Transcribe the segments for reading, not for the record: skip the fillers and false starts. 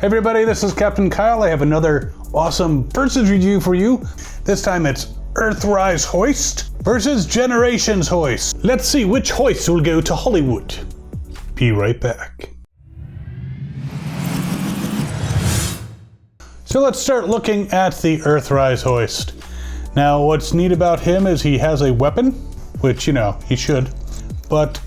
Hey everybody, this is Captain Kyle. I have another awesome versus review for you. This time it's Earthrise Hoist versus Generations Hoist. Let's see which hoist will go to Hollywood. Be right back. So let's start looking at the Earthrise Hoist. Now what's neat about him is he has a weapon, which he should, but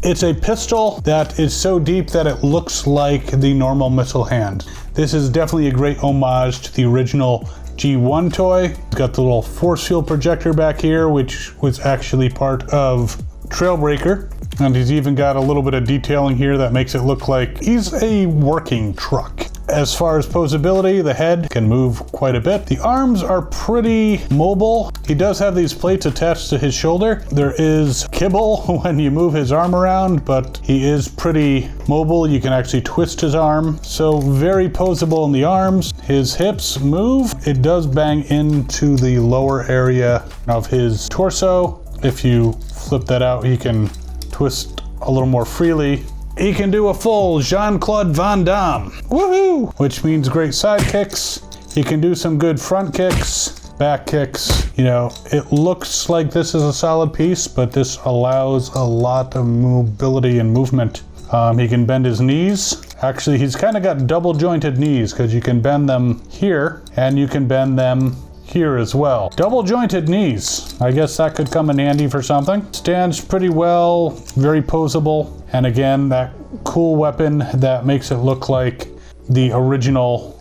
it's a pistol that is so deep that it looks like the normal missile hand. This is definitely a great homage to the original G1 toy. It's got the little force field projector back here, which was actually part of Trailbreaker. And he's even got a little bit of detailing here that makes it look like he's a working truck. As far as poseability, the head can move quite a bit. The arms are pretty mobile. He does have these plates attached to his shoulder. There is kibble when you move his arm around, but he is pretty mobile. You can actually twist his arm. So very poseable in the arms. His hips move. It does bang into the lower area of his torso. If you flip that out, he can twist a little more freely. He can do a full Jean-Claude Van Damme, woohoo! Which means great side kicks. He can do some good front kicks, back kicks. It looks like this is a solid piece, but this allows a lot of mobility and movement. He can bend his knees. Actually, he's kind of got double jointed knees because you can bend them here and you can bend them here as well. Double jointed knees. I guess that could come in handy for something. Stands pretty well, very poseable. And again, that cool weapon that makes it look like the original,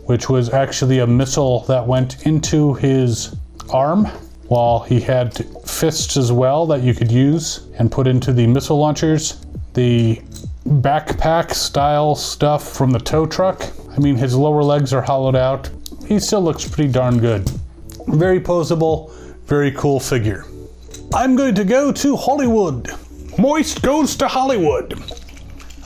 which was actually a missile that went into his arm, while he had fists as well that you could use and put into the missile launchers. The backpack style stuff from the tow truck. I mean, his lower legs are hollowed out. He still looks pretty darn good. Very poseable, very cool figure. I'm going to go to Hollywood. Moist goes to Hollywood.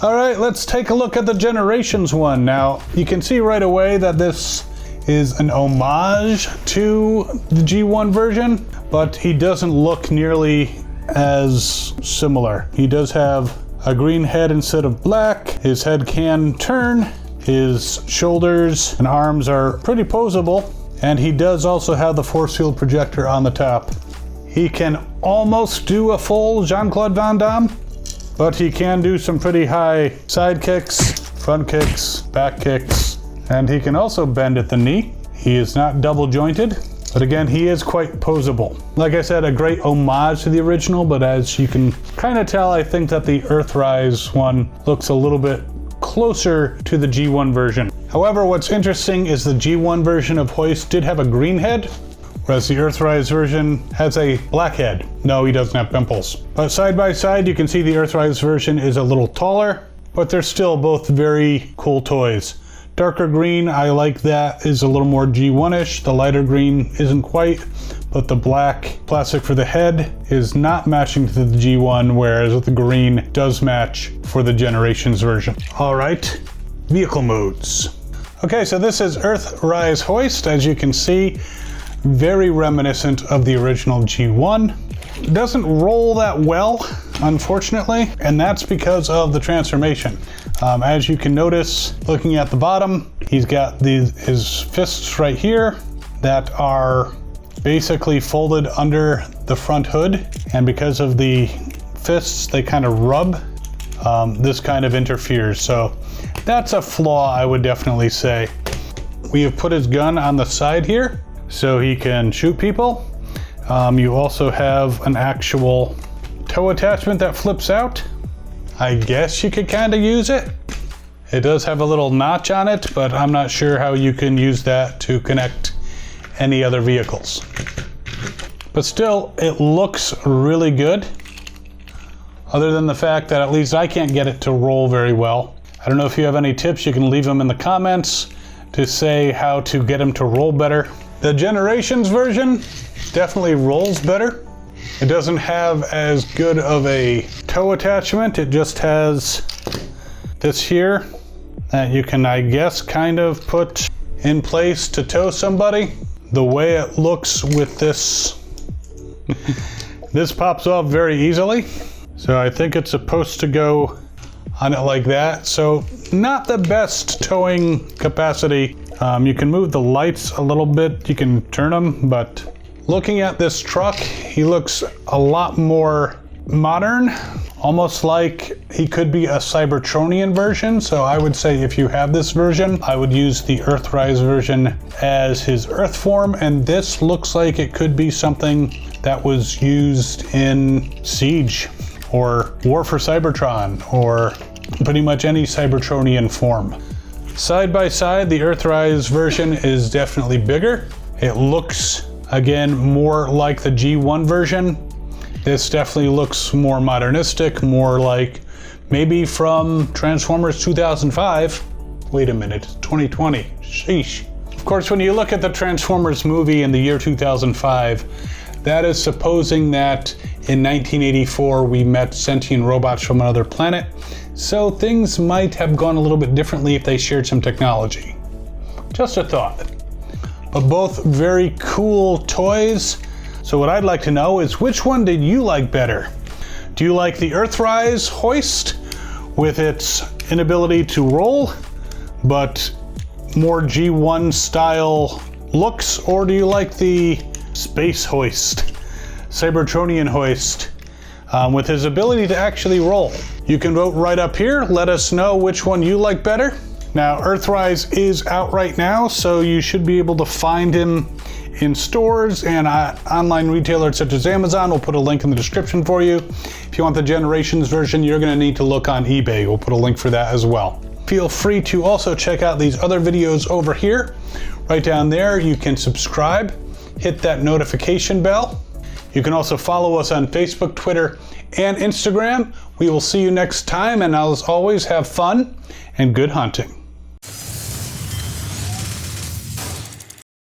All right, let's take a look at the Generations one. Now, you can see right away that this is an homage to the G1 version, but he doesn't look nearly as similar. He does have a green head instead of black. His head can turn. His shoulders and arms are pretty poseable, and he does also have the force field projector on the top. He can almost do a full Jean-Claude Van Damme, but he can do some pretty high side kicks, front kicks, back kicks, and he can also bend at the knee. He is not double jointed, but again, he is quite poseable. Like I said, a great homage to the original, but as you can kind of tell, I think that the Earthrise one looks a little bit closer to the G1 version. However, what's interesting is the G1 version of Hoist did have a green head, whereas the Earthrise version has a black head. No, he doesn't have pimples. But side by side, you can see the Earthrise version is a little taller, but they're still both very cool toys. Darker green, I like that, is a little more G1-ish. The lighter green isn't quite, but the black plastic for the head is not matching to the G1, whereas the green does match for the Generations version. All right, vehicle modes. Okay, so this is Earthrise Hoist. As you can see, very reminiscent of the original G1. Doesn't roll that well, unfortunately, and that's because of the transformation. As you can notice, looking at the bottom, he's got his fists right here that are basically folded under the front hood, and because of the fists, they kind of rub. This kind of interferes, so that's a flaw, I would definitely say. We have put his gun on the side here, so he can shoot people. You also have an actual tow attachment that flips out. I guess you could kind of use it. It does have a little notch on it, but I'm not sure how you can use that to connect any other vehicles. But still, it looks really good. Other than the fact that at least I can't get it to roll very well. I don't know if you have any tips, you can leave them in the comments to say how to get him to roll better. The Generations version definitely rolls better. It doesn't have as good of a tow attachment. It just has this here that you can, I guess, kind of put in place to tow somebody. The way it looks with this, this pops off very easily. So I think it's supposed to go on it like that. So not the best towing capacity. You can move the lights a little bit, you can turn them, but looking at this truck, he looks a lot more modern, almost like he could be a Cybertronian version. So I would say if you have this version, I would use the Earthrise version as his Earth form, and this looks like it could be something that was used in Siege or War for Cybertron or pretty much any Cybertronian form. Side by side, the Earthrise version is definitely bigger. It looks, again, more like the G1 version. This definitely looks more modernistic, more like maybe from Transformers 2005. Wait a minute, 2020, sheesh. Of course, when you look at the Transformers movie in the year 2005, that is supposing that in 1984 we met sentient robots from another planet. So things might have gone a little bit differently if they shared some technology. Just a thought. But both very cool toys. So what I'd like to know is, which one did you like better? Do you like the Earthrise Hoist with its inability to roll, but more G1 style looks? Or do you like the Space Hoist, Cybertronian Hoist, with his ability to actually roll? You can vote right up here. Let us know which one you like better. Now, Earthrise is out right now, so you should be able to find him in stores and online retailers such as Amazon. We'll put a link in the description for you. If you want the Generations version, you're going to need to look on eBay. We'll put a link for that as well. Feel free to also check out these other videos over here. Right down there, you can subscribe, hit that notification bell. You can also follow us on Facebook, Twitter, and Instagram. We will see you next time, and as always, have fun and good hunting.